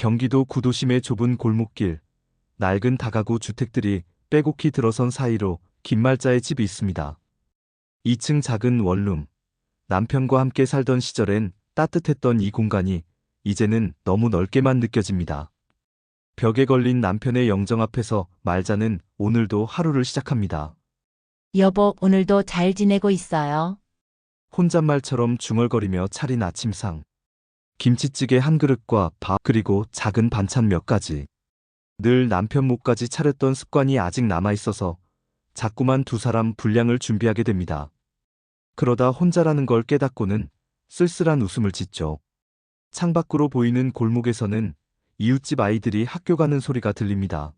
경기도 구도심의 좁은 골목길, 낡은 다가구 주택들이 빼곡히 들어선 사이로 김말자의 집이 있습니다. 2층 작은 원룸, 남편과 함께 살던 시절엔 따뜻했던 이 공간이 이제는 너무 넓게만 느껴집니다. 벽에 걸린 남편의 영정 앞에서 말자는 오늘도 하루를 시작합니다. 여보, 오늘도 잘 지내고 있어요. 혼잣말처럼 중얼거리며 차린 아침상. 김치찌개 한 그릇과 밥 그리고 작은 반찬 몇 가지. 늘 남편 목까지 차렸던 습관이 아직 남아있어서 자꾸만 두 사람 분량을 준비하게 됩니다. 그러다 혼자라는 걸 깨닫고는 쓸쓸한 웃음을 짓죠. 창밖으로 보이는 골목에서는 이웃집 아이들이 학교 가는 소리가 들립니다.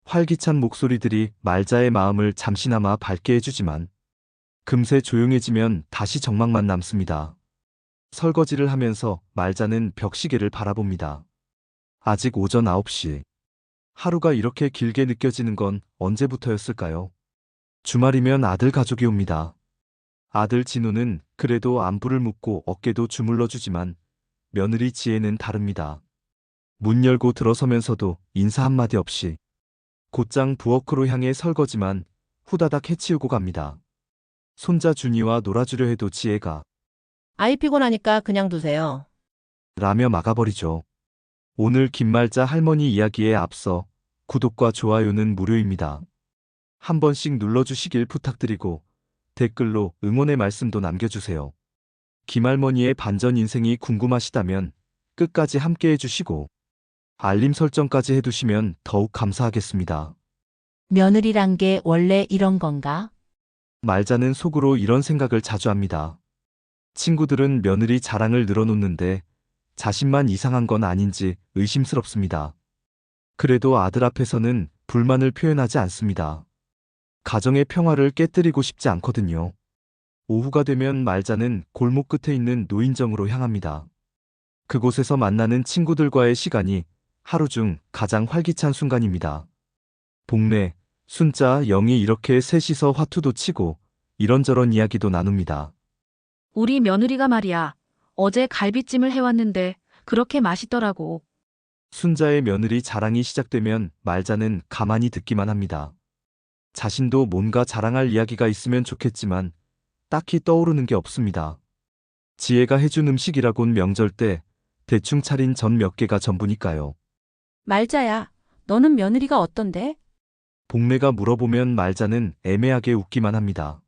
활기찬 목소리들이 말자의 마음을 잠시나마 밝게 해주지만 금세 조용해지면 다시 정막만 남습니다. 설거지를 하면서 말자는 벽시계를 바라봅니다. 아직 오전 9시. 하루가 이렇게 길게 느껴지는 건 언제부터였을까요? 주말이면 아들 가족이 옵니다. 아들 진우는 그래도 안부를 묻고 어깨도 주물러주지만 며느리 지혜는 다릅니다. 문 열고 들어서면서도 인사 한마디 없이 곧장 부엌으로 향해 설거지만 후다닥 해치우고 갑니다. 손자 준이와 놀아주려 해도 지혜가 아이 피곤하니까 그냥 두세요. 라며 막아버리죠. 오늘 김말자 할머니 이야기에 앞서 구독과 좋아요는 무료입니다. 한 번씩 눌러주시길 부탁드리고 댓글로 응원의 말씀도 남겨주세요. 김할머니의 반전 인생이 궁금하시다면 끝까지 함께 해주시고 알림 설정까지 해두시면 더욱 감사하겠습니다. 며느리란 게 원래 이런 건가? 말자는 속으로 이런 생각을 자주 합니다. 친구들은 며느리 자랑을 늘어놓는데 자신만 이상한 건 아닌지 의심스럽습니다. 그래도 아들 앞에서는 불만을 표현하지 않습니다. 가정의 평화를 깨뜨리고 싶지 않거든요. 오후가 되면 말자는 골목 끝에 있는 노인정으로 향합니다. 그곳에서 만나는 친구들과의 시간이 하루 중 가장 활기찬 순간입니다. 복래, 순자, 영이 이렇게 셋이서 화투도 치고 이런저런 이야기도 나눕니다. 우리 며느리가 말이야. 어제 갈비찜을 해왔는데 그렇게 맛있더라고. 순자의 며느리 자랑이 시작되면 말자는 가만히 듣기만 합니다. 자신도 뭔가 자랑할 이야기가 있으면 좋겠지만 딱히 떠오르는 게 없습니다. 지혜가 해준 음식이라곤 명절 때 대충 차린 전 몇 개가 전부니까요. 말자야, 너는 며느리가 어떤데? 복래가 물어보면 말자는 애매하게 웃기만 합니다.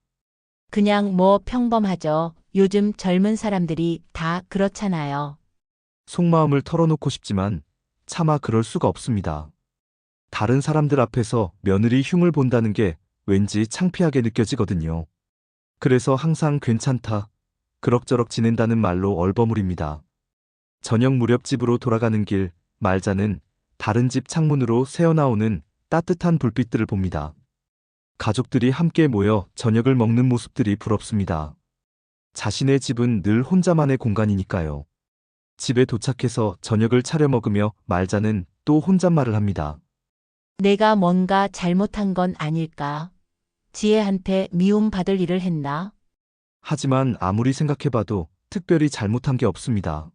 그냥 뭐 평범하죠. 요즘 젊은 사람들이 다 그렇잖아요. 속마음을 털어놓고 싶지만 차마 그럴 수가 없습니다. 다른 사람들 앞에서 며느리 흉을 본다는 게 왠지 창피하게 느껴지거든요. 그래서 항상 괜찮다, 그럭저럭 지낸다는 말로 얼버무립니다. 저녁 무렵 집으로 돌아가는 길, 말자는 다른 집 창문으로 새어나오는 따뜻한 불빛들을 봅니다. 가족들이 함께 모여 저녁을 먹는 모습들이 부럽습니다. 자신의 집은 늘 혼자만의 공간이니까요. 집에 도착해서 저녁을 차려 먹으며 말자는 또 혼잣말을 합니다. 내가 뭔가 잘못한 건 아닐까? 지혜한테 미움받을 일을 했나? 하지만 아무리 생각해봐도 특별히 잘못한 게 없습니다.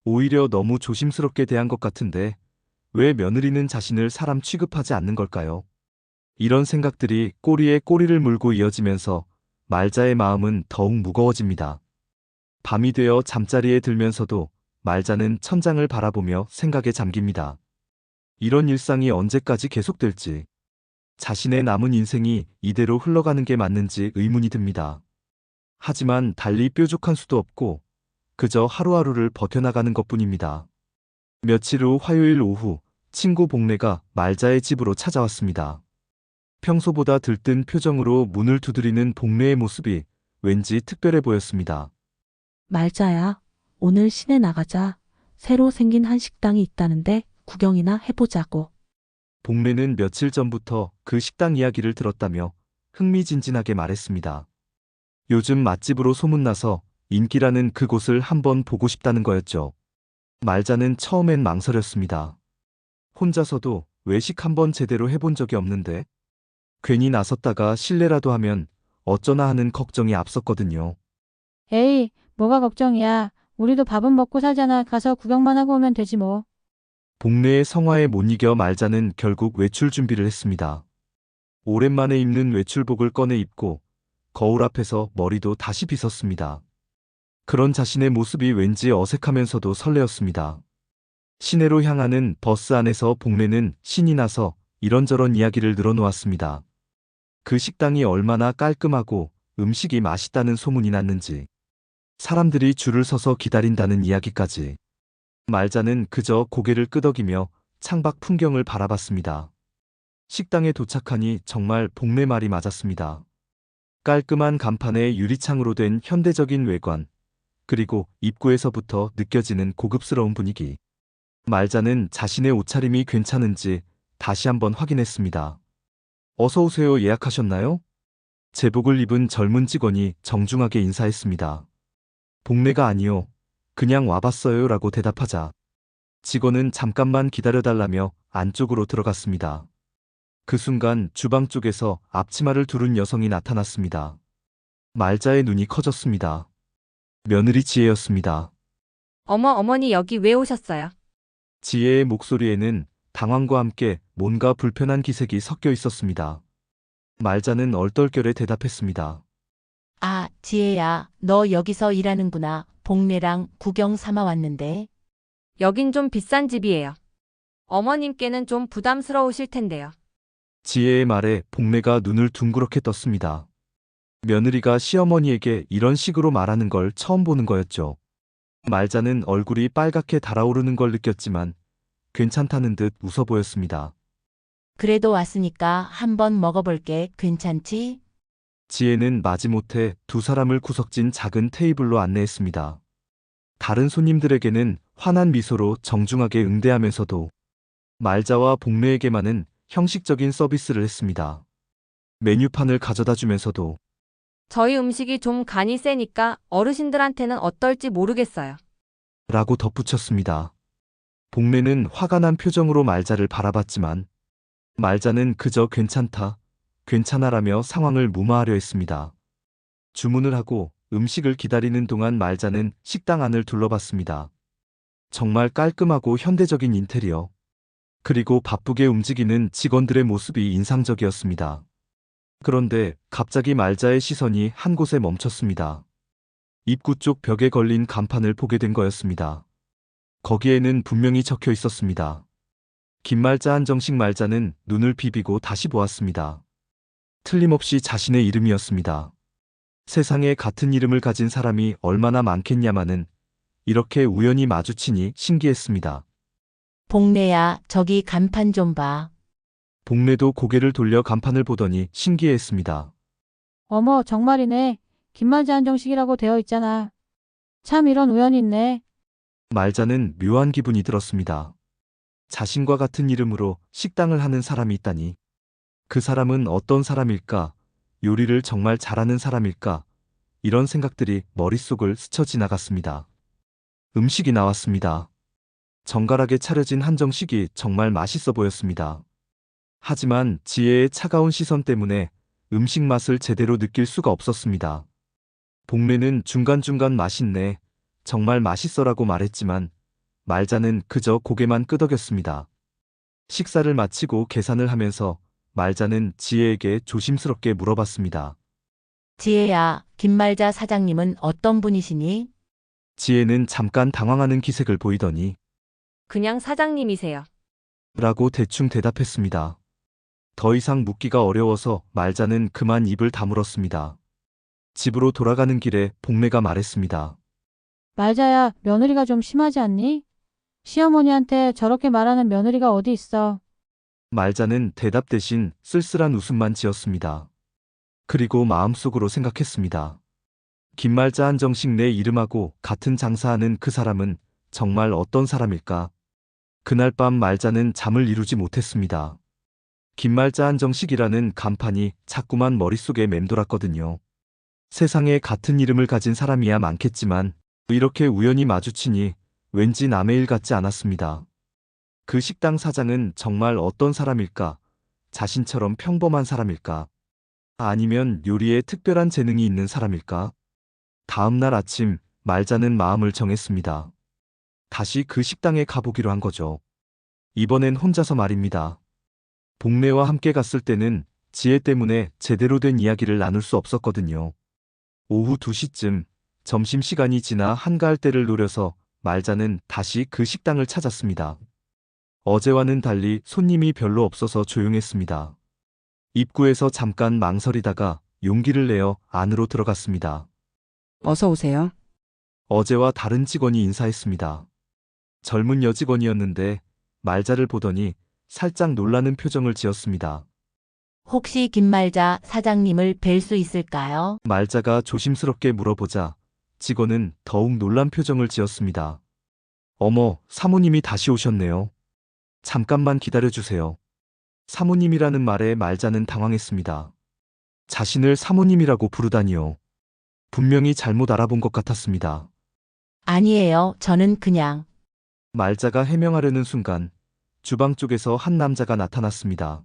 오히려 너무 조심스럽게 대한 것 같은데 왜 며느리는 자신을 사람 취급하지 않는 걸까요? 이런 생각들이 꼬리에 꼬리를 물고 이어지면서 말자의 마음은 더욱 무거워집니다. 밤이 되어 잠자리에 들면서도 말자는 천장을 바라보며 생각에 잠깁니다. 이런 일상이 언제까지 계속될지, 자신의 남은 인생이 이대로 흘러가는 게 맞는지 의문이 듭니다. 하지만 달리 뾰족한 수도 없고 그저 하루하루를 버텨나가는 것뿐입니다. 며칠 후 화요일 오후, 친구 복래가 말자의 집으로 찾아왔습니다. 평소보다 들뜬 표정으로 문을 두드리는 복래의 모습이 왠지 특별해 보였습니다. 말자야, 오늘 시내 나가자. 새로 생긴 한식당이 있다는데 구경이나 해보자고. 복래는 며칠 전부터 그 식당 이야기를 들었다며 흥미진진하게 말했습니다. 요즘 맛집으로 소문나서 인기라는 그곳을 한번 보고 싶다는 거였죠. 말자는 처음엔 망설였습니다. 혼자서도 외식 한번 제대로 해본 적이 없는데 괜히 나섰다가 실례라도 하면 어쩌나 하는 걱정이 앞섰거든요. 에이, 뭐가 걱정이야. 우리도 밥은 먹고 살잖아. 가서 구경만 하고 오면 되지 뭐. 복례의 성화에 못 이겨 말자는 결국 외출 준비를 했습니다. 오랜만에 입는 외출복을 꺼내 입고 거울 앞에서 머리도 다시 빗었습니다. 그런 자신의 모습이 왠지 어색하면서도 설레었습니다. 시내로 향하는 버스 안에서 복례는 신이 나서 이런저런 이야기를 늘어놓았습니다. 그 식당이 얼마나 깔끔하고 음식이 맛있다는 소문이 났는지, 사람들이 줄을 서서 기다린다는 이야기까지. 말자는 그저 고개를 끄덕이며 창밖 풍경을 바라봤습니다. 식당에 도착하니 정말 복례 말이 맞았습니다. 깔끔한 간판에 유리창으로 된 현대적인 외관, 그리고 입구에서부터 느껴지는 고급스러운 분위기. 말자는 자신의 옷차림이 괜찮은지 다시 한번 확인했습니다. 어서 오세요, 예약하셨나요? 제복을 입은 젊은 직원이 정중하게 인사했습니다. 복례가 아니요, 그냥 와봤어요 라고 대답하자 직원은 잠깐만 기다려달라며 안쪽으로 들어갔습니다. 그 순간 주방 쪽에서 앞치마를 두른 여성이 나타났습니다. 말자의 눈이 커졌습니다. 며느리 지혜였습니다. 어머니 여기 왜 오셨어요? 지혜의 목소리에는 당황과 함께 뭔가 불편한 기색이 섞여 있었습니다. 말자는 얼떨결에 대답했습니다. 아, 지혜야, 너 여기서 일하는구나. 복례랑 구경 삼아 왔는데. 여긴 좀 비싼 집이에요. 어머님께는 좀 부담스러우실 텐데요. 지혜의 말에 복례가 눈을 둥그렇게 떴습니다. 며느리가 시어머니에게 이런 식으로 말하는 걸 처음 보는 거였죠. 말자는 얼굴이 빨갛게 달아오르는 걸 느꼈지만 괜찮다는 듯 웃어 보였습니다. 그래도 왔으니까 한번 먹어볼게. 괜찮지? 지혜는 마지못해 두 사람을 구석진 작은 테이블로 안내했습니다. 다른 손님들에게는 환한 미소로 정중하게 응대하면서도 말자와 복례에게만은 형식적인 서비스를 했습니다. 메뉴판을 가져다 주면서도 저희 음식이 좀 간이 세니까 어르신들한테는 어떨지 모르겠어요. 라고 덧붙였습니다. 복례는 화가 난 표정으로 말자를 바라봤지만 말자는 그저 괜찮다, 괜찮아라며 상황을 무마하려 했습니다. 주문을 하고 음식을 기다리는 동안 말자는 식당 안을 둘러봤습니다. 정말 깔끔하고 현대적인 인테리어, 그리고 바쁘게 움직이는 직원들의 모습이 인상적이었습니다. 그런데 갑자기 말자의 시선이 한 곳에 멈췄습니다. 입구 쪽 벽에 걸린 간판을 보게 된 거였습니다. 거기에는 분명히 적혀 있었습니다. 김말자 한정식. 말자는 눈을 비비고 다시 보았습니다. 틀림없이 자신의 이름이었습니다. 세상에 같은 이름을 가진 사람이 얼마나 많겠냐마는 이렇게 우연히 마주치니 신기했습니다. 복례야, 저기 간판 좀 봐. 복례도 고개를 돌려 간판을 보더니 신기해했습니다. 어머, 정말이네. 김말자 한정식이라고 되어 있잖아. 참 이런 우연이 있네. 말자는 묘한 기분이 들었습니다. 자신과 같은 이름으로 식당을 하는 사람이 있다니. 그 사람은 어떤 사람일까? 요리를 정말 잘하는 사람일까? 이런 생각들이 머릿속을 스쳐 지나갔습니다. 음식이 나왔습니다. 정갈하게 차려진 한정식이 정말 맛있어 보였습니다. 하지만 지혜의 차가운 시선 때문에 음식 맛을 제대로 느낄 수가 없었습니다. 복례는 중간중간 맛있네, 정말 맛있어라고 말했지만 말자는 그저 고개만 끄덕였습니다. 식사를 마치고 계산을 하면서 말자는 지혜에게 조심스럽게 물어봤습니다. 지혜야, 김말자 사장님은 어떤 분이시니? 지혜는 잠깐 당황하는 기색을 보이더니 그냥 사장님이세요. 라고 대충 대답했습니다. 더 이상 묻기가 어려워서 말자는 그만 입을 다물었습니다. 집으로 돌아가는 길에 복례가 말했습니다. 말자야, 며느리가 좀 심하지 않니? 시어머니한테 저렇게 말하는 며느리가 어디 있어. 말자는 대답 대신 쓸쓸한 웃음만 지었습니다. 그리고 마음속으로 생각했습니다. 김말자 한정식. 내 이름하고 같은 장사하는 그 사람은 정말 어떤 사람일까? 그날 밤 말자는 잠을 이루지 못했습니다. 김말자 한정식이라는 간판이 자꾸만 머릿속에 맴돌았거든요. 세상에 같은 이름을 가진 사람이야 많겠지만 이렇게 우연히 마주치니 왠지 남의 일 같지 않았습니다. 그 식당 사장은 정말 어떤 사람일까? 자신처럼 평범한 사람일까? 아니면 요리에 특별한 재능이 있는 사람일까? 다음 날 아침 말자는 마음을 정했습니다. 다시 그 식당에 가보기로 한 거죠. 이번엔 혼자서 말입니다. 복례와 함께 갔을 때는 지혜 때문에 제대로 된 이야기를 나눌 수 없었거든요. 오후 2시쯤 점심시간이 지나 한가할 때를 노려서 말자는 다시 그 식당을 찾았습니다. 어제와는 달리 손님이 별로 없어서 조용했습니다. 입구에서 잠깐 망설이다가 용기를 내어 안으로 들어갔습니다. 어서 오세요. 어제와 다른 직원이 인사했습니다. 젊은 여직원이었는데 말자를 보더니 살짝 놀라는 표정을 지었습니다. 혹시 김말자 사장님을 뵐 수 있을까요? 말자가 조심스럽게 물어보자 직원은 더욱 놀란 표정을 지었습니다. 어머, 사모님이 다시 오셨네요. 잠깐만 기다려주세요. 사모님이라는 말에 말자는 당황했습니다. 자신을 사모님이라고 부르다니요. 분명히 잘못 알아본 것 같았습니다. 아니에요. 저는 그냥. 말자가 해명하려는 순간 주방 쪽에서 한 남자가 나타났습니다.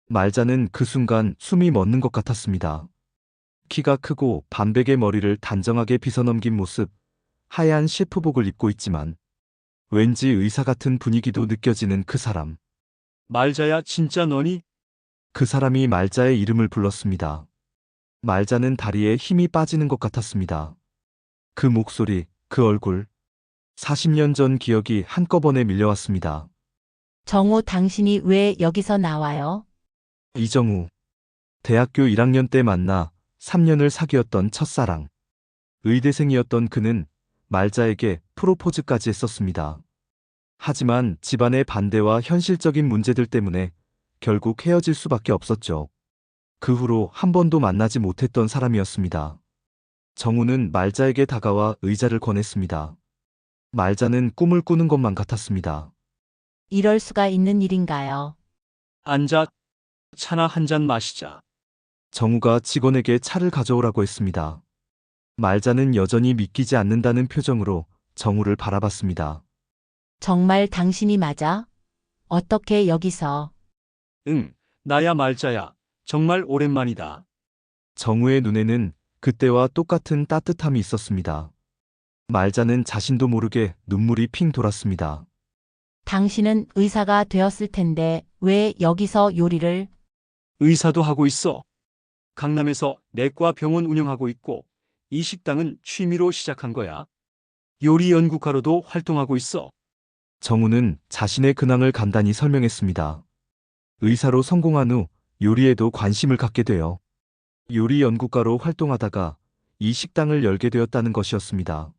말자는 그 순간 숨이 멎는 것 같았습니다. 키가 크고 반백의 머리를 단정하게 빗어넘긴 모습, 하얀 셰프복을 입고 있지만 왠지 의사 같은 분위기도 느껴지는 그 사람. 말자야, 진짜 너니? 그 사람이 말자의 이름을 불렀습니다. 말자는 다리에 힘이 빠지는 것 같았습니다. 그 목소리, 그 얼굴. 40년 전 기억이 한꺼번에 밀려왔습니다. 정우 당신이 왜 여기서 나와요? 이정우. 대학교 1학년 때 만나 3년을 사귀었던 첫사랑. 의대생이었던 그는 말자에게 프로포즈까지 했었습니다. 하지만 집안의 반대와 현실적인 문제들 때문에 결국 헤어질 수밖에 없었죠. 그 후로 한 번도 만나지 못했던 사람이었습니다. 정우는 말자에게 다가와 의자를 권했습니다. 말자는 꿈을 꾸는 것만 같았습니다. 이럴 수가 있는 일인가요? 앉아. 차나 한 잔 마시자. 정우가 직원에게 차를 가져오라고 했습니다. 말자는 여전히 믿기지 않는다는 표정으로 정우를 바라봤습니다. 정말 당신이 맞아? 어떻게 여기서? 응, 나야 말자야. 정말 오랜만이다. 정우의 눈에는 그때와 똑같은 따뜻함이 있었습니다. 말자는 자신도 모르게 눈물이 핑 돌았습니다. 당신은 의사가 되었을 텐데 왜 여기서 요리를? 의사도 하고 있어. 강남에서 내과 병원 운영하고 있고 이 식당은 취미로 시작한 거야. 요리 연구가로도 활동하고 있어. 정우는 자신의 근황을 간단히 설명했습니다. 의사로 성공한 후 요리에도 관심을 갖게 되어 요리 연구가로 활동하다가 이 식당을 열게 되었다는 것이었습니다.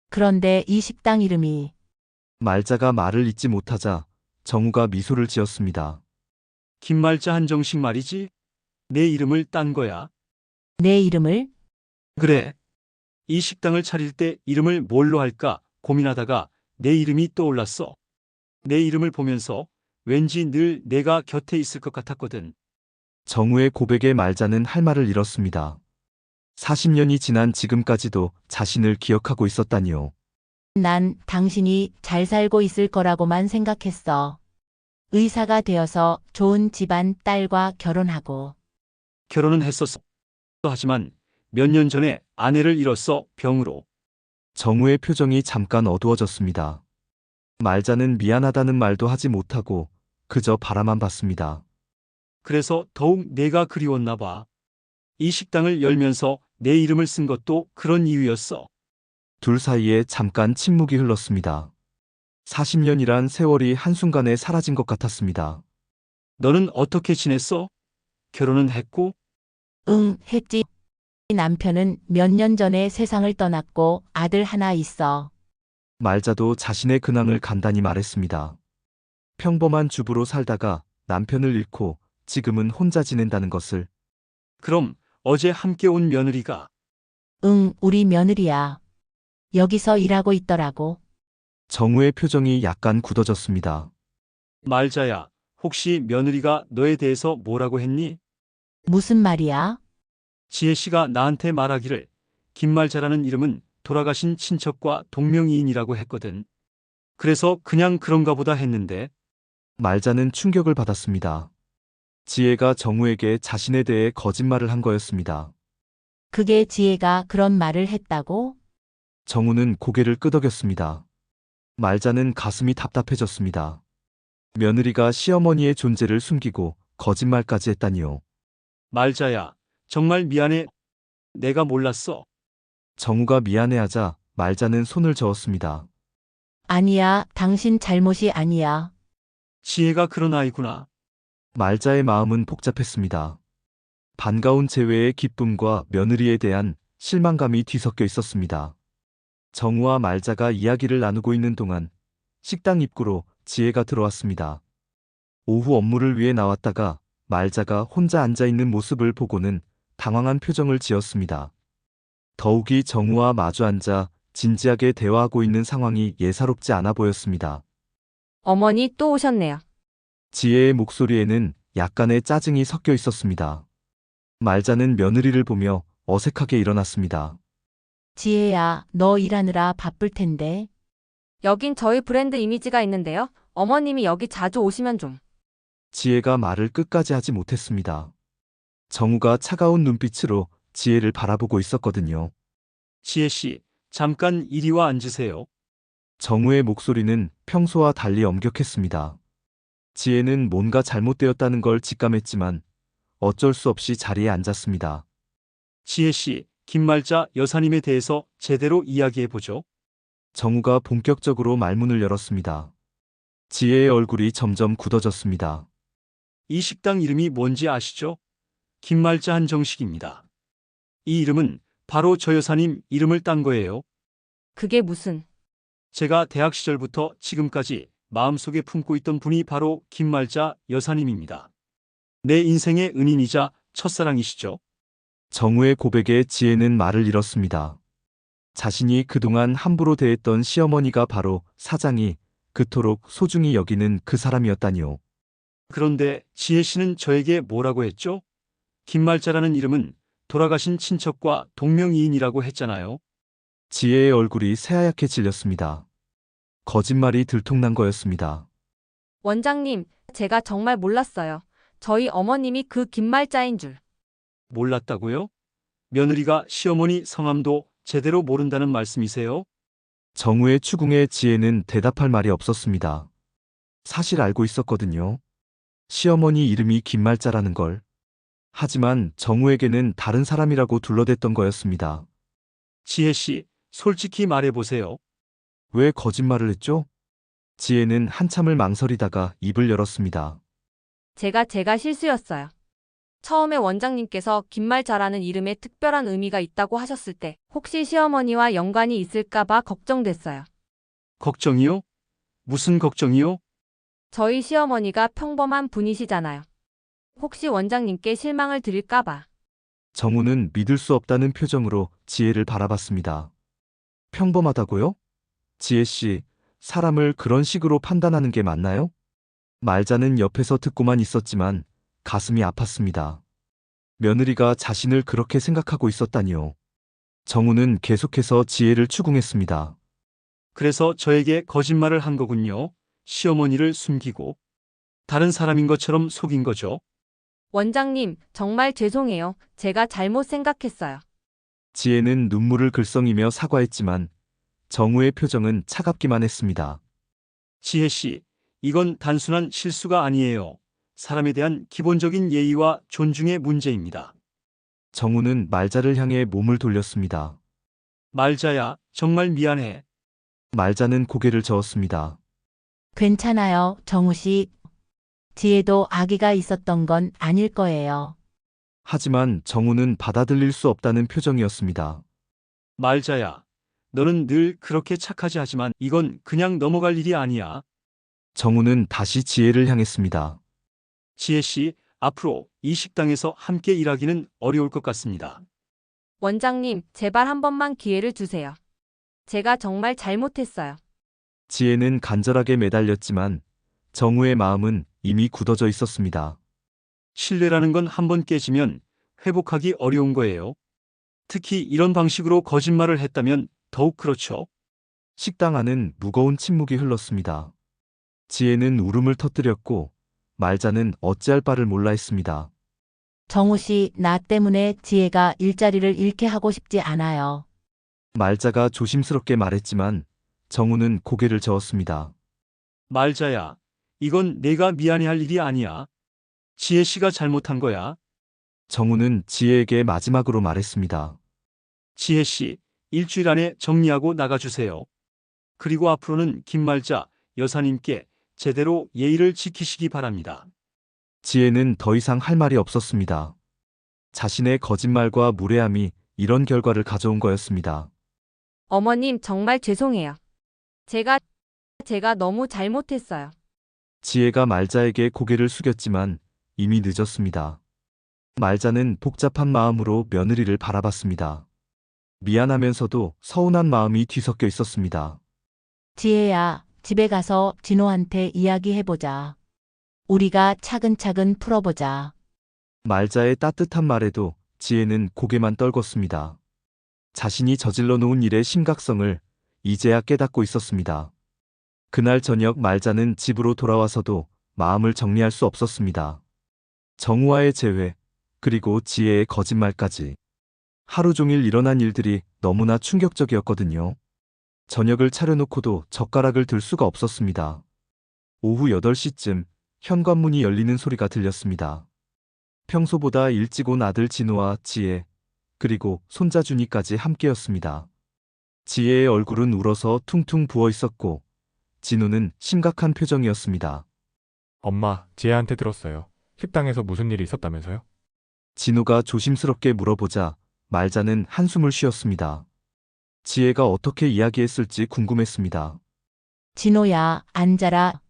그런데 이 식당 이름이 말자가 말을 잇지 못하자 정우가 미소를 지었습니다. 김말자 한정식 말이지? 내 이름을 딴 거야. 내 이름을? 그래. 이 식당을 차릴 때 이름을 뭘로 할까 고민하다가 내 이름이 떠올랐어. 내 이름을 보면서 왠지 늘 내가 곁에 있을 것 같았거든. 정우의 고백에 말자는 할 말을 잃었습니다. 40년이 지난 지금까지도 자신을 기억하고 있었다니요. 난 당신이 잘 살고 있을 거라고만 생각했어. 의사가 되어서 좋은 집안 딸과 결혼하고. 결혼은 했었어. 하지만 몇 년 전에 아내를 잃었어, 병으로. 정우의 표정이 잠깐 어두워졌습니다. 말자는 미안하다는 말도 하지 못하고 그저 바라만 봤습니다. 그래서 더욱 내가 그리웠나 봐. 이 식당을 열면서 내 이름을 쓴 것도 그런 이유였어. 둘 사이에 잠깐 침묵이 흘렀습니다. 40년이란 세월이 한순간에 사라진 것 같았습니다. 너는 어떻게 지냈어? 결혼은 했고? 응, 했지. 남편은 몇 년 전에 세상을 떠났고 아들 하나 있어. 말자도 자신의 근황을 간단히 말했습니다. 평범한 주부로 살다가 남편을 잃고 지금은 혼자 지낸다는 것을. 그럼 어제 함께 온 며느리가 응, 우리 며느리야. 여기서 일하고 있더라고. 정우의 표정이 약간 굳어졌습니다. 말자야, 혹시 며느리가 너에 대해서 뭐라고 했니? 무슨 말이야? 지혜 씨가 나한테 말하기를 김말자라는 이름은 돌아가신 친척과 동명이인이라고 했거든. 그래서 그냥 그런가 보다 했는데. 말자는 충격을 받았습니다. 지혜가 정우에게 자신에 대해 거짓말을 한 거였습니다. 그게 지혜가 그런 말을 했다고? 정우는 고개를 끄덕였습니다. 말자는 가슴이 답답해졌습니다. 며느리가 시어머니의 존재를 숨기고 거짓말까지 했다니요. 말자야, 정말 미안해. 내가 몰랐어. 정우가 미안해하자 말자는 손을 저었습니다. 아니야, 당신 잘못이 아니야. 지혜가 그런 아이구나. 말자의 마음은 복잡했습니다. 반가운 재회의 기쁨과 며느리에 대한 실망감이 뒤섞여 있었습니다. 정우와 말자가 이야기를 나누고 있는 동안 식당 입구로 지혜가 들어왔습니다. 오후 업무를 위해 나왔다가 말자가 혼자 앉아있는 모습을 보고는 당황한 표정을 지었습니다. 더욱이 정우와 마주 앉아 진지하게 대화하고 있는 상황이 예사롭지 않아 보였습니다. 어머니 또 오셨네요. 지혜의 목소리에는 약간의 짜증이 섞여 있었습니다. 말자는 며느리를 보며 어색하게 일어났습니다. 지혜야, 너 일하느라 바쁠 텐데. 여긴 저희 브랜드 이미지가 있는데요. 어머님이 여기 자주 오시면 좀. 지혜가 말을 끝까지 하지 못했습니다. 정우가 차가운 눈빛으로 지혜를 바라보고 있었거든요. 지혜 씨, 잠깐 이리 와 앉으세요. 정우의 목소리는 평소와 달리 엄격했습니다. 지혜는 뭔가 잘못되었다는 걸 직감했지만 어쩔 수 없이 자리에 앉았습니다. 지혜 씨, 김말자 여사님에 대해서 제대로 이야기해 보죠. 정우가 본격적으로 말문을 열었습니다. 지혜의 얼굴이 점점 굳어졌습니다. 이 식당 이름이 뭔지 아시죠? 김말자 한정식입니다. 이 이름은 바로 저 여사님 이름을 딴 거예요. 그게 무슨. 제가 대학 시절부터 지금까지 마음속에 품고 있던 분이 바로 김말자 여사님입니다. 내 인생의 은인이자 첫사랑이시죠. 정우의 고백에 지혜는 말을 잃었습니다. 자신이 그동안 함부로 대했던 시어머니가 바로 사장이 그토록 소중히 여기는 그 사람이었다니요. 그런데 지혜 씨는 저에게 뭐라고 했죠? 김말자라는 이름은 돌아가신 친척과 동명이인이라고 했잖아요. 지혜의 얼굴이 새하얗게 질렸습니다. 거짓말이 들통난 거였습니다. 원장님, 제가 정말 몰랐어요. 저희 어머님이 그 김말자인 줄. 몰랐다고요? 며느리가 시어머니 성함도 제대로 모른다는 말씀이세요? 정우의 추궁에 지혜는 대답할 말이 없었습니다. 사실 알고 있었거든요. 시어머니 이름이 김말자라는 걸. 하지만 정우에게는 다른 사람이라고 둘러댔던 거였습니다. 지혜 씨, 솔직히 말해보세요. 왜 거짓말을 했죠? 지혜는 한참을 망설이다가 입을 열었습니다. 제가 실수였어요. 처음에 원장님께서 김말자라는 이름에 특별한 의미가 있다고 하셨을 때 혹시 시어머니와 연관이 있을까봐 걱정됐어요. 걱정이요? 무슨 걱정이요? 저희 시어머니가 평범한 분이시잖아요. 혹시 원장님께 실망을 드릴까봐. 정우는 믿을 수 없다는 표정으로 지혜를 바라봤습니다. 평범하다고요? 지혜 씨, 사람을 그런 식으로 판단하는 게 맞나요? 말자는 옆에서 듣고만 있었지만 가슴이 아팠습니다. 며느리가 자신을 그렇게 생각하고 있었다니요. 정우는 계속해서 지혜를 추궁했습니다. 그래서 저에게 거짓말을 한 거군요. 시어머니를 숨기고. 다른 사람인 것처럼 속인 거죠. 원장님, 정말 죄송해요. 제가 잘못 생각했어요. 지혜는 눈물을 글썽이며 사과했지만 정우의 표정은 차갑기만 했습니다. 지혜 씨, 이건 단순한 실수가 아니에요. 사람에 대한 기본적인 예의와 존중의 문제입니다. 정우는 말자를 향해 몸을 돌렸습니다. 말자야, 정말 미안해. 말자는 고개를 저었습니다. 괜찮아요, 정우 씨. 지혜도 아기가 있었던 건 아닐 거예요. 하지만 정우는 받아들일 수 없다는 표정이었습니다. 말자야, 너는 늘 그렇게 착하지 하지만 이건 그냥 넘어갈 일이 아니야. 정우는 다시 지혜를 향했습니다. 지혜 씨, 앞으로 이 식당에서 함께 일하기는 어려울 것 같습니다. 원장님, 제발 한 번만 기회를 주세요. 제가 정말 잘못했어요. 지혜는 간절하게 매달렸지만 정우의 마음은 이미 굳어져 있었습니다. 신뢰라는 건 한 번 깨지면 회복하기 어려운 거예요. 특히 이런 방식으로 거짓말을 했다면 더욱 그렇죠. 식당 안은 무거운 침묵이 흘렀습니다. 지혜는 울음을 터뜨렸고 말자는 어찌할 바를 몰라 했습니다. 정우 씨, 나 때문에 지혜가 일자리를 잃게 하고 싶지 않아요. 말자가 조심스럽게 말했지만 정우는 고개를 저었습니다. 말자야, 이건 내가 미안해할 일이 아니야. 지혜 씨가 잘못한 거야. 정우는 지혜에게 마지막으로 말했습니다. 지혜 씨, 일주일 안에 정리하고 나가주세요. 그리고 앞으로는 김말자 여사님께 제대로 예의를 지키시기 바랍니다. 지혜는 더 이상 할 말이 없었습니다. 자신의 거짓말과 무례함이 이런 결과를 가져온 거였습니다. 어머님, 정말 죄송해요. 제가 너무 잘못했어요. 지혜가 말자에게 고개를 숙였지만 이미 늦었습니다. 말자는 복잡한 마음으로 며느리를 바라봤습니다. 미안하면서도 서운한 마음이 뒤섞여 있었습니다. 지혜야, 집에 가서 진호한테 이야기해보자. 우리가 차근차근 풀어보자. 말자의 따뜻한 말에도 지혜는 고개만 떨궜습니다. 자신이 저질러 놓은 일의 심각성을 이제야 깨닫고 있었습니다. 그날 저녁 말자는 집으로 돌아와서도 마음을 정리할 수 없었습니다. 정우와의 재회, 그리고 지혜의 거짓말까지. 하루 종일 일어난 일들이 너무나 충격적이었거든요. 저녁을 차려놓고도 젓가락을 들 수가 없었습니다. 오후 8시쯤 현관문이 열리는 소리가 들렸습니다. 평소보다 일찍 온 아들 진호와 지혜, 그리고 손자 준이까지 함께였습니다. 지혜의 얼굴은 울어서 퉁퉁 부어 있었고 진호는 심각한 표정이었습니다. 엄마, 지혜한테 들었어요. 식당에서 무슨 일이 있었다면서요? 진호가 조심스럽게 물어보자 말자는 한숨을 쉬었습니다. 지혜가 어떻게 이야기했을지 궁금했습니다. 진호야, 앉아라.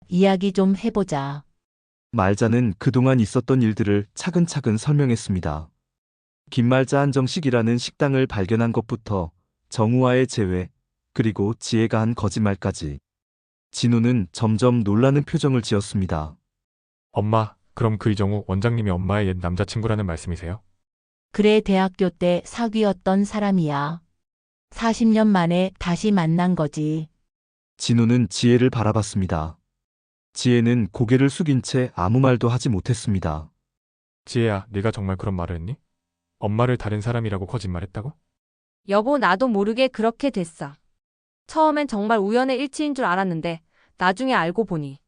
이야기 좀 해보자. 말자는 그동안 있었던 일들을 차근차근 설명했습니다. 김말자 한정식이라는 식당을 발견한 것부터 정우와의 재회, 그리고 지혜가 한 거짓말까지. 진호는 점점 놀라는 표정을 지었습니다. 엄마, 그럼 그 이정우 원장님이 엄마의 옛 남자친구라는 말씀이세요? 그래, 대학교 때 사귀었던 사람이야. 40년 만에 다시 만난 거지. 진호는 지혜를 바라봤습니다. 지혜는 고개를 숙인 채 아무 말도 하지 못했습니다. 지혜야, 네가 정말 그런 말을 했니? 엄마를 다른 사람이라고 거짓말했다고? 여보, 나도 모르게 그렇게 됐어. 처음엔 정말 우연의 일치인 줄 알았는데 나중에 알고 보니.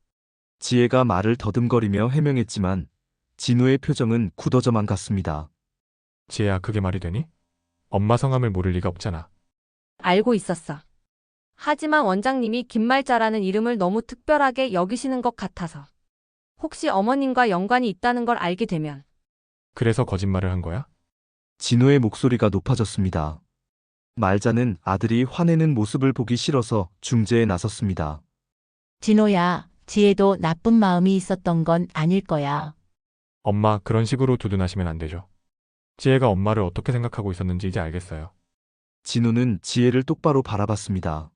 지혜가 말을 더듬거리며 해명했지만 진호의 표정은 굳어져만 갔습니다. 지혜야, 그게 말이 되니? 엄마 성함을 모를 리가 없잖아. 알고 있었어. 하지만 원장님이 김말자라는 이름을 너무 특별하게 여기시는 것 같아서. 혹시 어머님과 연관이 있다는 걸 알게 되면. 그래서 거짓말을 한 거야? 진호의 목소리가 높아졌습니다. 말자는 아들이 화내는 모습을 보기 싫어서 중재에 나섰습니다. 진호야, 지혜도 나쁜 마음이 있었던 건 아닐 거야. 엄마, 그런 식으로 두둔하시면 안 되죠. 지혜가 엄마를 어떻게 생각하고 있었는지 이제 알겠어요. 진호는 지혜를 똑바로 바라봤습니다.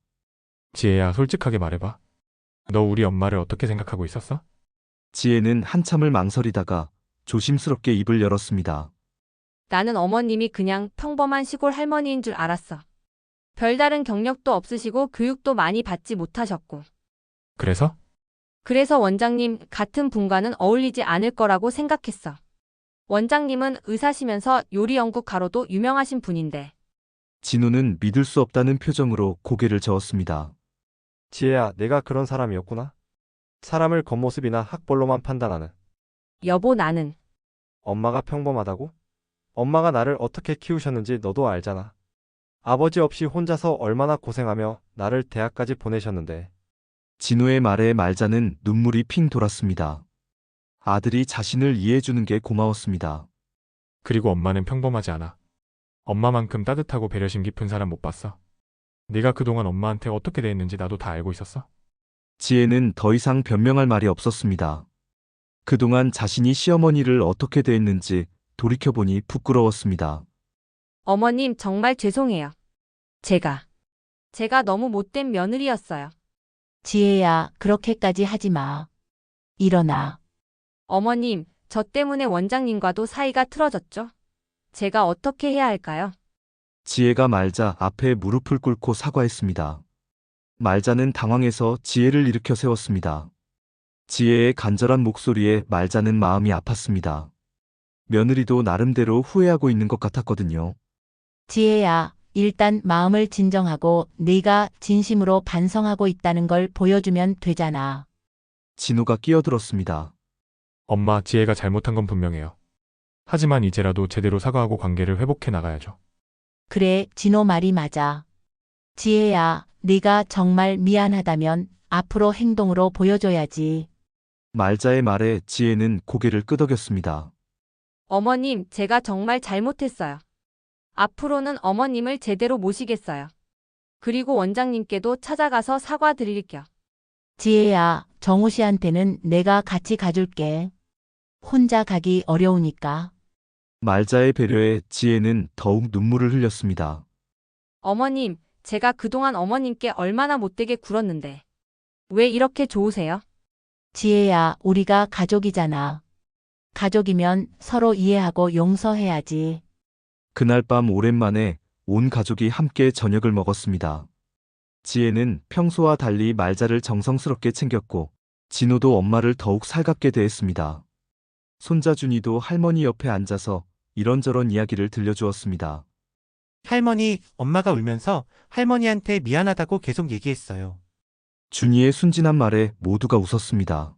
지혜야, 솔직하게 말해봐. 너 우리 엄마를 어떻게 생각하고 있었어? 지혜는 한참을 망설이다가 조심스럽게 입을 열었습니다. 나는 어머님이 그냥 평범한 시골 할머니인 줄 알았어. 별다른 경력도 없으시고 교육도 많이 받지 못하셨고. 그래서? 그래서 원장님 같은 분과는 어울리지 않을 거라고 생각했어. 원장님은 의사시면서 요리 연구가로도 유명하신 분인데. 진호는 믿을 수 없다는 표정으로 고개를 저었습니다. 지혜야, 내가 그런 사람이었구나. 사람을 겉모습이나 학벌로만 판단하는. 여보, 나는. 엄마가 평범하다고? 엄마가 나를 어떻게 키우셨는지 너도 알잖아. 아버지 없이 혼자서 얼마나 고생하며 나를 대학까지 보내셨는데. 진호의 말에 말자는 눈물이 핑 돌았습니다. 아들이 자신을 이해해주는 게 고마웠습니다. 그리고 엄마는 평범하지 않아. 엄마만큼 따뜻하고 배려심 깊은 사람 못 봤어. 네가 그동안 엄마한테 어떻게 대했는지 나도 다 알고 있었어. 지혜는 더 이상 변명할 말이 없었습니다. 그동안 자신이 시어머니를 어떻게 대했는지 돌이켜보니 부끄러웠습니다. 어머님, 정말 죄송해요. 제가 너무 못된 며느리였어요. 지혜야, 그렇게까지 하지 마. 일어나. 어머님, 저 때문에 원장님과도 사이가 틀어졌죠? 제가 어떻게 해야 할까요? 지혜가 말자 앞에 무릎을 꿇고 사과했습니다. 말자는 당황해서 지혜를 일으켜 세웠습니다. 지혜의 간절한 목소리에 말자는 마음이 아팠습니다. 며느리도 나름대로 후회하고 있는 것 같았거든요. 지혜야, 일단 마음을 진정하고 네가 진심으로 반성하고 있다는 걸 보여주면 되잖아. 진호가 끼어들었습니다. 엄마, 지혜가 잘못한 건 분명해요. 하지만 이제라도 제대로 사과하고 관계를 회복해 나가야죠. 그래, 진호 말이 맞아. 지혜야, 네가 정말 미안하다면 앞으로 행동으로 보여줘야지. 말자의 말에 지혜는 고개를 끄덕였습니다. 어머님, 제가 정말 잘못했어요. 앞으로는 어머님을 제대로 모시겠어요. 그리고 원장님께도 찾아가서 사과드릴게요. 지혜야, 정우 씨한테는 내가 같이 가줄게. 혼자 가기 어려우니까. 말자의 배려에 지혜는 더욱 눈물을 흘렸습니다. 어머님, 제가 그동안 어머님께 얼마나 못되게 굴었는데. 왜 이렇게 좋으세요? 지혜야, 우리가 가족이잖아. 가족이면 서로 이해하고 용서해야지. 그날 밤 오랜만에 온 가족이 함께 저녁을 먹었습니다. 지혜는 평소와 달리 말자를 정성스럽게 챙겼고 진호도 엄마를 더욱 살갑게 대했습니다. 손자 준이도 할머니 옆에 앉아서 이런저런 이야기를 들려주었습니다. 할머니, 엄마가 울면서 할머니한테 미안하다고 계속 얘기했어요. 준이의 순진한 말에 모두가 웃었습니다.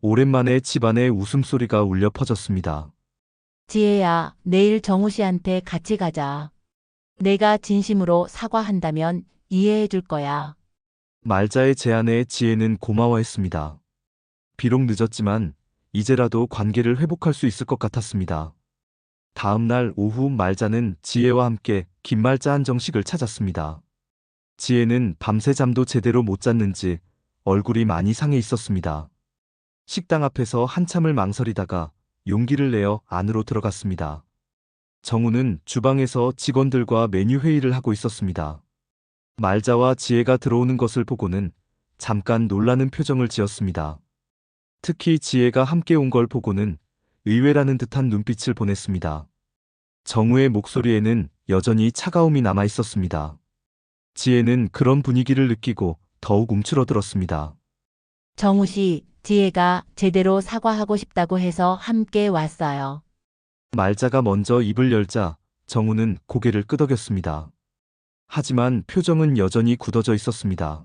오랜만에 집안에 웃음소리가 울려 퍼졌습니다. 지혜야, 내일 정우 씨한테 같이 가자. 내가 진심으로 사과한다면 이해해 줄 거야. 말자의 제안에 지혜는 고마워했습니다. 비록 늦었지만 이제라도 관계를 회복할 수 있을 것 같았습니다. 다음 날 오후 말자는 지혜와 함께 김말자 한정식을 찾았습니다. 지혜는 밤새 잠도 제대로 못 잤는지 얼굴이 많이 상해 있었습니다. 식당 앞에서 한참을 망설이다가 용기를 내어 안으로 들어갔습니다. 정우는 주방에서 직원들과 메뉴 회의를 하고 있었습니다. 말자와 지혜가 들어오는 것을 보고는 잠깐 놀라는 표정을 지었습니다. 특히 지혜가 함께 온 걸 보고는 의외라는 듯한 눈빛을 보냈습니다. 정우의 목소리에는 여전히 차가움이 남아 있었습니다. 지혜는 그런 분위기를 느끼고 더욱 움츠러들었습니다. 정우 씨, 지혜가 제대로 사과하고 싶다고 해서 함께 왔어요. 말자가 먼저 입을 열자 정우는 고개를 끄덕였습니다. 하지만 표정은 여전히 굳어져 있었습니다.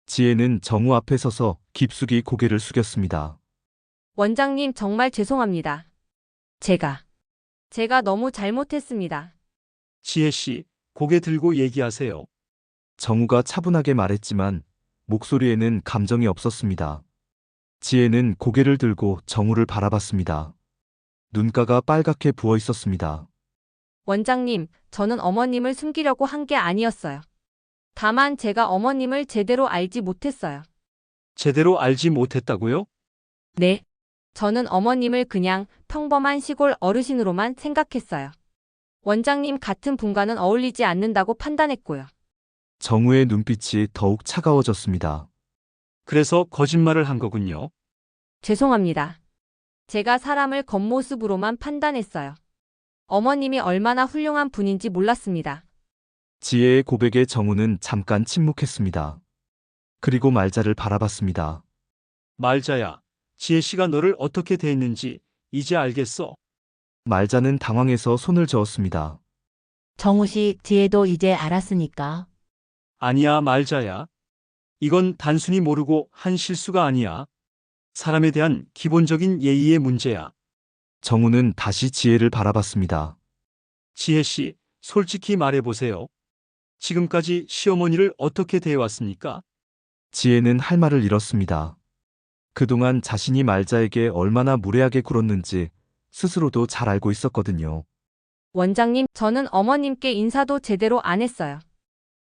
지혜는 정우 앞에 서서 깊숙이 고개를 숙였습니다. 원장님, 정말 죄송합니다. 제가 너무 잘못했습니다. 지혜 씨, 고개 들고 얘기하세요. 정우가 차분하게 말했지만 목소리에는 감정이 없었습니다. 지혜는 고개를 들고 정우를 바라봤습니다. 눈가가 빨갛게 부어 있었습니다. 원장님, 저는 어머님을 숨기려고 한 게 아니었어요. 다만 제가 어머님을 제대로 알지 못했어요. 제대로 알지 못했다고요? 네. 저는 어머님을 그냥 평범한 시골 어르신으로만 생각했어요. 원장님 같은 분과는 어울리지 않는다고 판단했고요. 정우의 눈빛이 더욱 차가워졌습니다. 그래서 거짓말을 한 거군요. 죄송합니다. 제가 사람을 겉모습으로만 판단했어요. 어머님이 얼마나 훌륭한 분인지 몰랐습니다. 지혜의 고백에 정우는 잠깐 침묵했습니다. 그리고 말자를 바라봤습니다. 말자야, 지혜 씨가 너를 어떻게 대했는지 이제 알겠어. 말자는 당황해서 손을 저었습니다. 정우 씨, 지혜도 이제 알았으니까. 아니야, 말자야. 이건 단순히 모르고 한 실수가 아니야. 사람에 대한 기본적인 예의의 문제야. 정우는 다시 지혜를 바라봤습니다. 지혜 씨, 솔직히 말해보세요. 지금까지 시어머니를 어떻게 대해왔습니까? 지혜는 할 말을 잃었습니다. 그동안 자신이 말자에게 얼마나 무례하게 굴었는지 스스로도 잘 알고 있었거든요. 원장님, 저는 어머님께 인사도 제대로 안 했어요.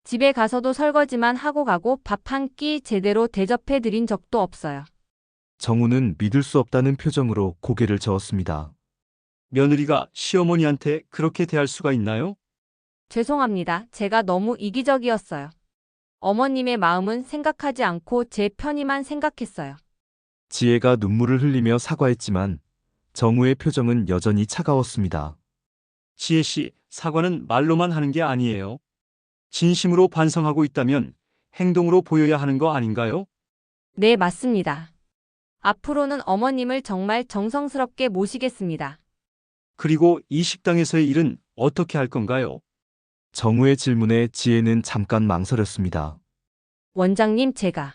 집에 가서도 설거지만 하고 가고 밥 한 끼 제대로 대접해 드린 적도 없어요. 정우는 믿을 수 없다는 표정으로 고개를 저었습니다. 며느리가 시어머니한테 그렇게 대할 수가 있나요? 죄송합니다. 제가 너무 이기적이었어요. 어머님의 마음은 생각하지 않고 제 편의만 생각했어요. 지혜가 눈물을 흘리며 사과했지만 정우의 표정은 여전히 차가웠습니다. 지혜 씨, 사과는 말로만 하는 게 아니에요. 진심으로 반성하고 있다면 행동으로 보여야 하는 거 아닌가요? 네, 맞습니다. 앞으로는 어머님을 정말 정성스럽게 모시겠습니다. 그리고 이 식당에서의 일은 어떻게 할 건가요? 정우의 질문에 지혜는 잠깐 망설였습니다. 원장님, 제가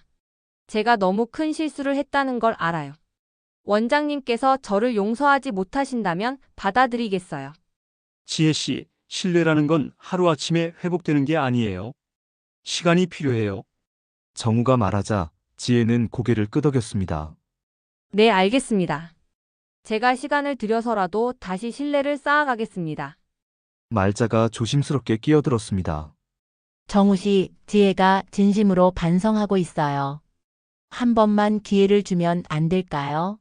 제가 너무 큰 실수를 했다는 걸 알아요. 원장님께서 저를 용서하지 못하신다면 받아들이겠어요. 지혜 씨, 신뢰라는 건 하루아침에 회복되는 게 아니에요. 시간이 필요해요. 정우가 말하자 지혜는 고개를 끄덕였습니다. 네, 알겠습니다. 제가 시간을 들여서라도 다시 신뢰를 쌓아가겠습니다. 말자가 조심스럽게 끼어들었습니다. 정우 씨, 지혜가 진심으로 반성하고 있어요. 한 번만 기회를 주면 안 될까요?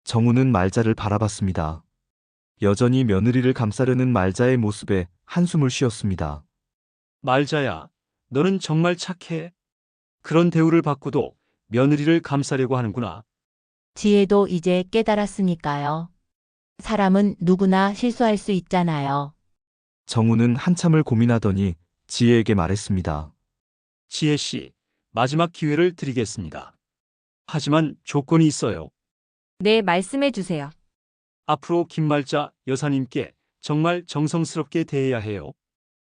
정우는 말자를 바라봤습니다. 여전히 며느리를 감싸려는 말자의 모습에 한숨을 쉬었습니다. 말자야, 너는 정말 착해. 그런 대우를 받고도 며느리를 감싸려고 하는구나. 지혜도 이제 깨달았으니까요. 사람은 누구나 실수할 수 있잖아요. 정우는 한참을 고민하더니 지혜에게 말했습니다. 지혜 씨, 마지막 기회를 드리겠습니다. 하지만 조건이 있어요. 네, 말씀해 주세요. 앞으로 김말자 여사님께 정말 정성스럽게 대해야 해요.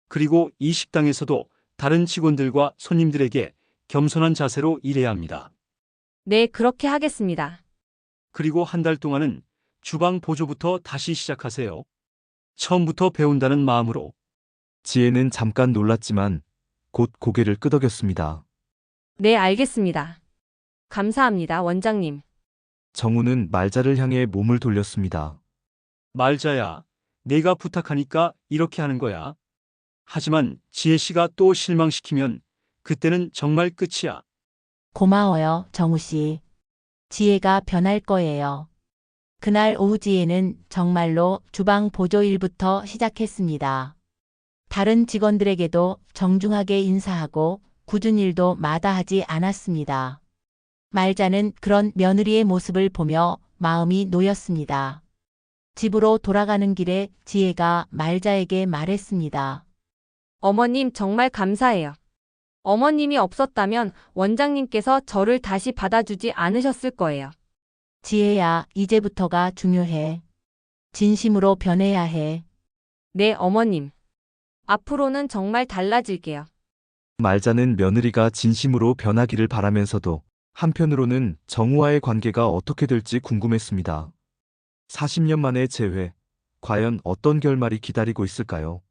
그리고 이 식당에서도 다른 직원들과 손님들에게 겸손한 자세로 일해야 합니다. 네, 그렇게 하겠습니다. 그리고 한 달 동안은 주방 보조부터 다시 시작하세요. 처음부터 배운다는 마음으로. 지혜는 잠깐 놀랐지만 곧 고개를 끄덕였습니다. 네, 알겠습니다. 감사합니다, 원장님. 정우는 말자를 향해 몸을 돌렸습니다. 말자야, 내가 부탁하니까 이렇게 하는 거야. 하지만 지혜 씨가 또 실망시키면 그때는 정말 끝이야. 고마워요, 정우 씨. 지혜가 변할 거예요. 그날 오후 지혜는 정말로 주방 보조 일부터 시작했습니다. 다른 직원들에게도 정중하게 인사하고 굳은 일도 마다하지 않았습니다. 말자는 그런 며느리의 모습을 보며 마음이 놓였습니다. 집으로 돌아가는 길에 지혜가 말자에게 말했습니다. 어머님 정말 감사해요. 어머님이 없었다면 원장님께서 저를 다시 받아주지 않으셨을 거예요. 지혜야, 이제부터가 중요해. 진심으로 변해야 해. 네, 어머님. 앞으로는 정말 달라질게요. 말자는 며느리가 진심으로 변하기를 바라면서도 한편으로는 정우와의 관계가 어떻게 될지 궁금했습니다. 40년 만의 재회, 과연 어떤 결말이 기다리고 있을까요?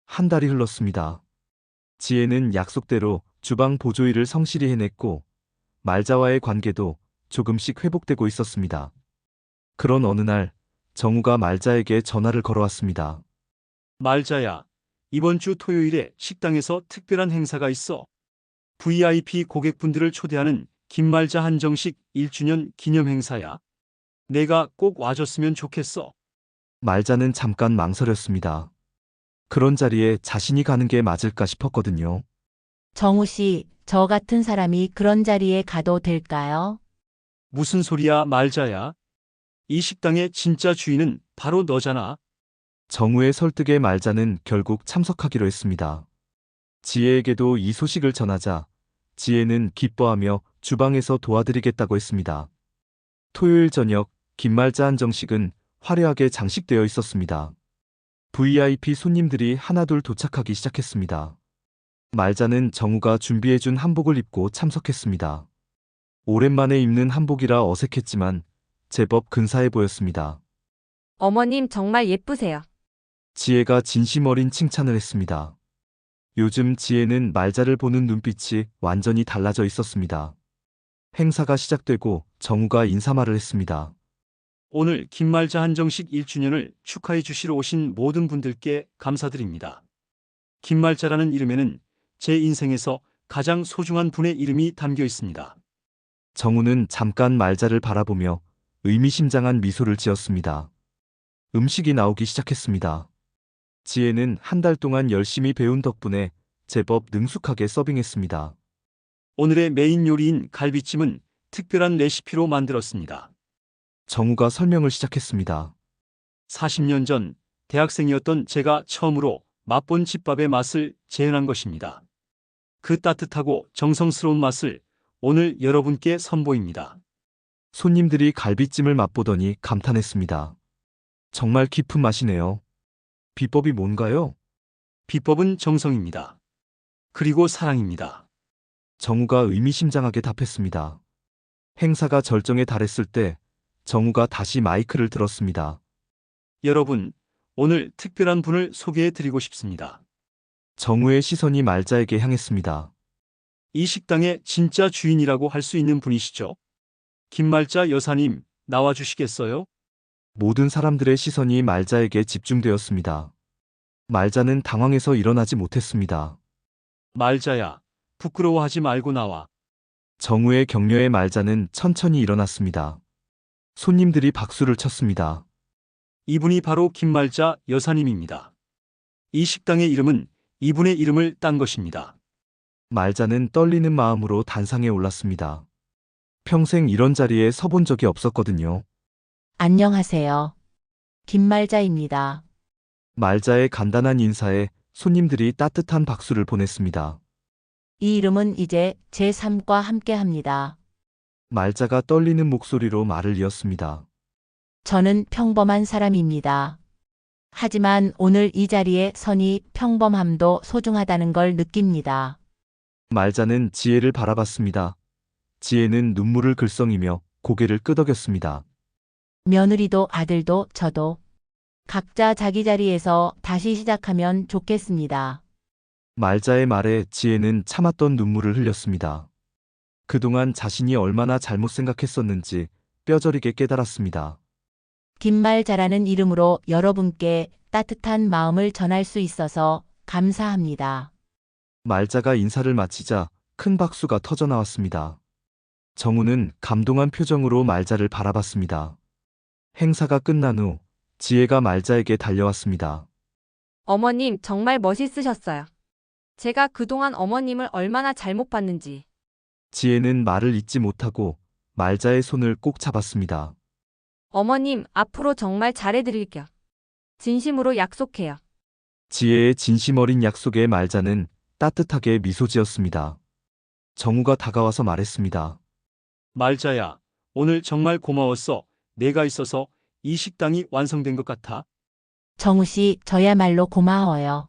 한 달이 흘렀습니다. 지혜는 약속대로 주방 보조 일을 성실히 해냈고 말자와의 관계도 조금씩 회복되고 있었습니다. 그런 어느 날 정우가 말자에게 전화를 걸어왔습니다. 말자야, 이번 주 토요일에 식당에서 특별한 행사가 있어. VIP 고객분들을 초대하는 김말자 한정식 1주년 기념 행사야. 내가 꼭 와줬으면 좋겠어. 말자는 잠깐 망설였습니다. 그런 자리에 자신이 가는 게 맞을까 싶었거든요. 정우 씨, 저 같은 사람이 그런 자리에 가도 될까요? 무슨 소리야, 말자야. 이 식당의 진짜 주인은 바로 너잖아. 정우의 설득에 말자는 결국 참석하기로 했습니다. 지혜에게도 이 소식을 전하자 지혜는 기뻐하며 주방에서 도와드리겠다고 했습니다. 토요일 저녁 김말자 한정식은 화려하게 장식되어 있었습니다. VIP 손님들이 하나둘 도착하기 시작했습니다. 말자는 정우가 준비해준 한복을 입고 참석했습니다. 오랜만에 입는 한복이라 어색했지만 제법 근사해 보였습니다. 어머님 정말 예쁘세요. 지혜가 진심 어린 칭찬을 했습니다. 요즘 지혜는 말자를 보는 눈빛이 완전히 달라져 있었습니다. 행사가 시작되고 정우가 인사말을 했습니다. 오늘 김말자 한정식 1주년을 축하해 주시러 오신 모든 분들께 감사드립니다. 김말자라는 이름에는 제 인생에서 가장 소중한 분의 이름이 담겨 있습니다. 정우는 잠깐 말자를 바라보며 의미심장한 미소를 지었습니다. 음식이 나오기 시작했습니다. 지혜는 한 달 동안 열심히 배운 덕분에 제법 능숙하게 서빙했습니다. 오늘의 메인 요리인 갈비찜은 특별한 레시피로 만들었습니다. 정우가 설명을 시작했습니다. 40년 전 대학생이었던 제가 처음으로 맛본 집밥의 맛을 재현한 것입니다. 그 따뜻하고 정성스러운 맛을 오늘 여러분께 선보입니다. 손님들이 갈비찜을 맛보더니 감탄했습니다. 정말 깊은 맛이네요. 비법이 뭔가요? 비법은 정성입니다. 그리고 사랑입니다. 정우가 의미심장하게 답했습니다. 행사가 절정에 달했을 때 정우가 다시 마이크를 들었습니다. 여러분, 오늘 특별한 분을 소개해 드리고 싶습니다. 정우의 시선이 말자에게 향했습니다. 이 식당의 진짜 주인이라고 할 수 있는 분이시죠? 김말자 여사님, 나와 주시겠어요? 모든 사람들의 시선이 말자에게 집중되었습니다. 말자는 당황해서 일어나지 못했습니다. 말자야, 부끄러워하지 말고 나와. 정우의 격려에 말자는 천천히 일어났습니다. 손님들이 박수를 쳤습니다. 이분이 바로 김말자 여사님입니다. 이 식당의 이름은 이분의 이름을 딴 것입니다. 말자는 떨리는 마음으로 단상에 올랐습니다. 평생 이런 자리에 서본 적이 없었거든요. 안녕하세요. 김말자입니다. 말자의 간단한 인사에 손님들이 따뜻한 박수를 보냈습니다. 이 이름은 이제 제 삶과 함께 합니다. 말자가 떨리는 목소리로 말을 이었습니다. 저는 평범한 사람입니다. 하지만 오늘 이 자리에 서니 평범함도 소중하다는 걸 느낍니다. 말자는 지혜를 바라봤습니다. 지혜는 눈물을 글썽이며 고개를 끄덕였습니다. 며느리도 아들도 저도 각자 자기 자리에서 다시 시작하면 좋겠습니다. 말자의 말에 지혜는 참았던 눈물을 흘렸습니다. 그동안 자신이 얼마나 잘못 생각했었는지 뼈저리게 깨달았습니다. 김말자라는 이름으로 여러분께 따뜻한 마음을 전할 수 있어서 감사합니다. 말자가 인사를 마치자 큰 박수가 터져 나왔습니다. 정우는 감동한 표정으로 말자를 바라봤습니다. 행사가 끝난 후 지혜가 말자에게 달려왔습니다. 어머님, 정말 멋있으셨어요. 제가 그동안 어머님을 얼마나 잘못 봤는지. 지혜는 말을 잇지 못하고 말자의 손을 꼭 잡았습니다. 어머님, 앞으로 정말 잘해드릴게요. 진심으로 약속해요. 지혜의 진심 어린 약속에 말자는 따뜻하게 미소 지었습니다. 정우가 다가와서 말했습니다. 말자야, 오늘 정말 고마웠어. 내가 있어서 이 식당이 완성된 것 같아. 정우 씨, 저야말로 고마워요.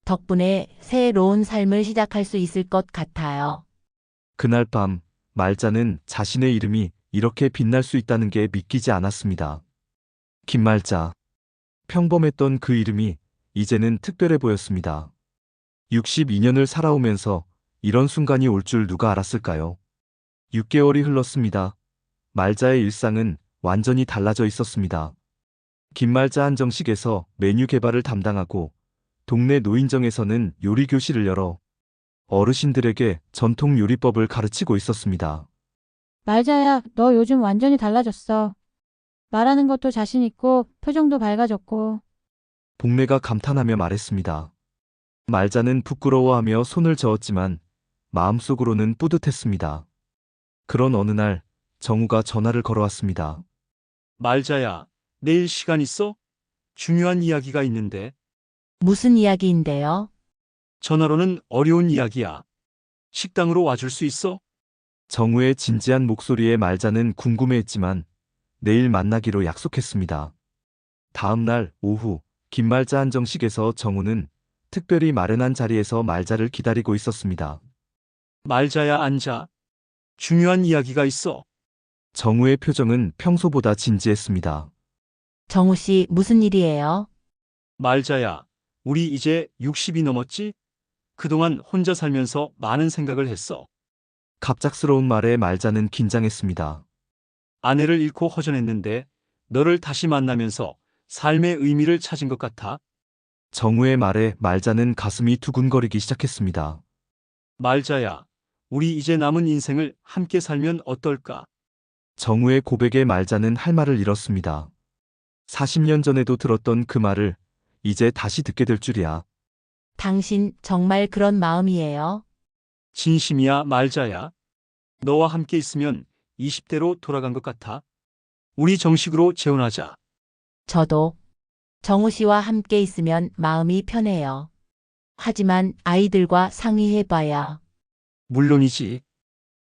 덕분에 새로운 삶을 시작할 수 있을 것 같아요. 그날 밤 말자는 자신의 이름이 이렇게 빛날 수 있다는 게 믿기지 않았습니다. 김말자. 평범했던 그 이름이 이제는 특별해 보였습니다. 62년을 살아오면서 이런 순간이 올 줄 누가 알았을까요? 6개월이 흘렀습니다. 말자의 일상은 완전히 달라져 있었습니다. 김말자 한정식에서 메뉴 개발을 담당하고 동네 노인정에서는 요리 교실을 열어 어르신들에게 전통 요리법을 가르치고 있었습니다. 말자야, 너 요즘 완전히 달라졌어. 말하는 것도 자신 있고 표정도 밝아졌고. 복례가 감탄하며 말했습니다. 말자는 부끄러워하며 손을 저었지만 마음속으로는 뿌듯했습니다. 그런 어느 날 정우가 전화를 걸어왔습니다. 말자야, 내일 시간 있어? 중요한 이야기가 있는데. 무슨 이야기인데요? 전화로는 어려운 이야기야. 식당으로 와줄 수 있어? 정우의 진지한 목소리에 말자는 궁금해했지만 내일 만나기로 약속했습니다. 다음 날 오후 김말자 한정식에서 정우는 특별히 마련한 자리에서 말자를 기다리고 있었습니다. 말자야, 앉아. 중요한 이야기가 있어. 정우의 표정은 평소보다 진지했습니다. 정우 씨, 무슨 일이에요? 말자야, 우리 이제 60이 넘었지? 그동안 혼자 살면서 많은 생각을 했어. 갑작스러운 말에 말자는 긴장했습니다. 아내를 잃고 허전했는데 너를 다시 만나면서 삶의 의미를 찾은 것 같아. 정우의 말에 말자는 가슴이 두근거리기 시작했습니다. 말자야, 우리 이제 남은 인생을 함께 살면 어떨까? 정우의 고백에 말자는 할 말을 잃었습니다. 40년 전에도 들었던 그 말을 이제 다시 듣게 될 줄이야. 당신 정말 그런 마음이에요? 진심이야, 말자야. 너와 함께 있으면 20대로 돌아간 것 같아. 우리 정식으로 재혼하자. 저도 정우 씨와 함께 있으면 마음이 편해요. 하지만 아이들과 상의해봐야. 물론이지.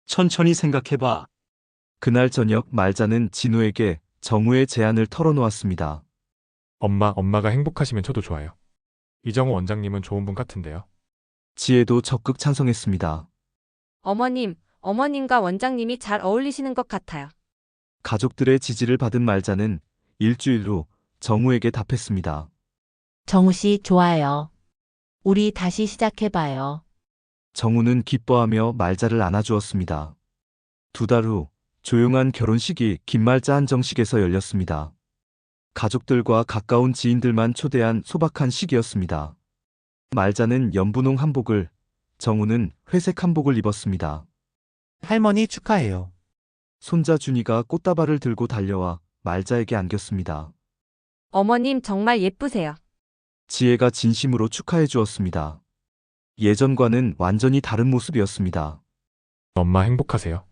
천천히 생각해봐. 그날 저녁 말자는 진우에게 정우의 제안을 털어놓았습니다. 엄마가 행복하시면 저도 좋아요. 이정우 원장님은 좋은 분 같은데요. 지혜도 적극 찬성했습니다. 어머님과 원장님이 잘 어울리시는 것 같아요. 가족들의 지지를 받은 말자는 일주일 후 정우에게 답했습니다. 정우 씨 좋아요. 우리 다시 시작해봐요. 정우는 기뻐하며 말자를 안아주었습니다. 2달 후 조용한 결혼식이 김말자 한정식에서 열렸습니다. 가족들과 가까운 지인들만 초대한 소박한 식이었습니다. 말자는 연분홍 한복을, 정우는 회색 한복을 입었습니다. 할머니 축하해요. 손자 준이가 꽃다발을 들고 달려와 말자에게 안겼습니다. 어머님 정말 예쁘세요. 지혜가 진심으로 축하해 주었습니다. 예전과는 완전히 다른 모습이었습니다. 엄마 행복하세요.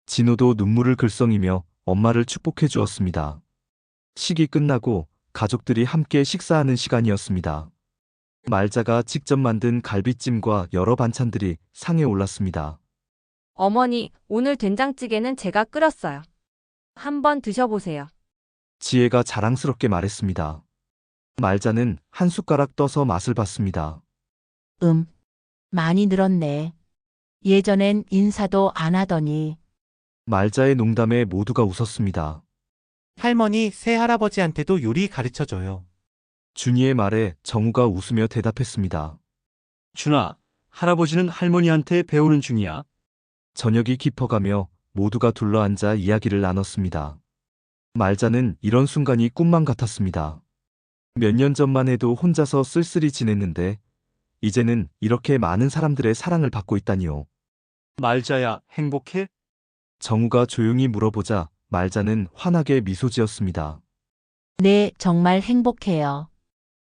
진호도 눈물을 글썽이며 엄마를 축복해 주었습니다. 식이 끝나고 가족들이 함께 식사하는 시간이었습니다. 말자가 직접 만든 갈비찜과 여러 반찬들이 상에 올랐습니다. 어머니, 오늘 된장찌개는 제가 끓였어요. 한번 드셔보세요. 지혜가 자랑스럽게 말했습니다. 말자는 한 숟가락 떠서 맛을 봤습니다. 많이 늘었네. 예전엔 인사도 안 하더니. 말자의 농담에 모두가 웃었습니다. 할머니 새할아버지한테도 요리 가르쳐줘요. 준이의 말에 정우가 웃으며 대답했습니다. 준아, 할아버지는 할머니한테 배우는 중이야. 저녁이 깊어가며 모두가 둘러앉아 이야기를 나눴습니다. 말자는 이런 순간이 꿈만 같았습니다. 몇 년 전만 해도 혼자서 쓸쓸히 지냈는데 이제는 이렇게 많은 사람들의 사랑을 받고 있다니요. 말자야, 행복해? 정우가 조용히 물어보자 말자는 환하게 미소 지었습니다. 네, 정말 행복해요.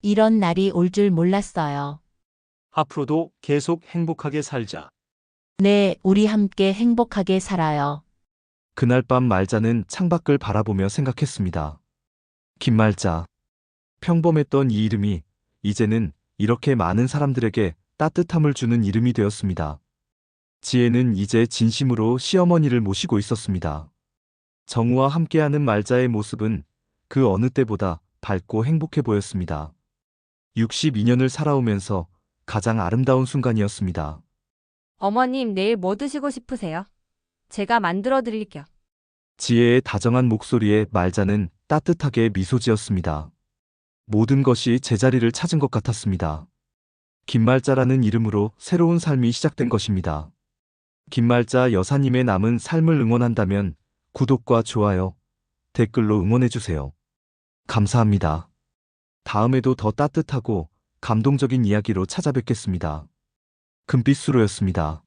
이런 날이 올 줄 몰랐어요. 앞으로도 계속 행복하게 살자. 네, 우리 함께 행복하게 살아요. 그날 밤 말자는 창밖을 바라보며 생각했습니다. 김말자. 평범했던 이 이름이 이제는 이렇게 많은 사람들에게 따뜻함을 주는 이름이 되었습니다. 지혜는 이제 진심으로 시어머니를 모시고 있었습니다. 정우와 함께하는 말자의 모습은 그 어느 때보다 밝고 행복해 보였습니다. 62년을 살아오면서 가장 아름다운 순간이었습니다. 어머님, 내일 뭐 드시고 싶으세요? 제가 만들어 드릴게요. 지혜의 다정한 목소리에 말자는 따뜻하게 미소 지었습니다. 모든 것이 제자리를 찾은 것 같았습니다. 김말자라는 이름으로 새로운 삶이 시작된 것입니다. 김말자 여사님의 남은 삶을 응원한다면 구독과 좋아요, 댓글로 응원해주세요. 감사합니다. 다음에도 더 따뜻하고 감동적인 이야기로 찾아뵙겠습니다. 금빛수로였습니다.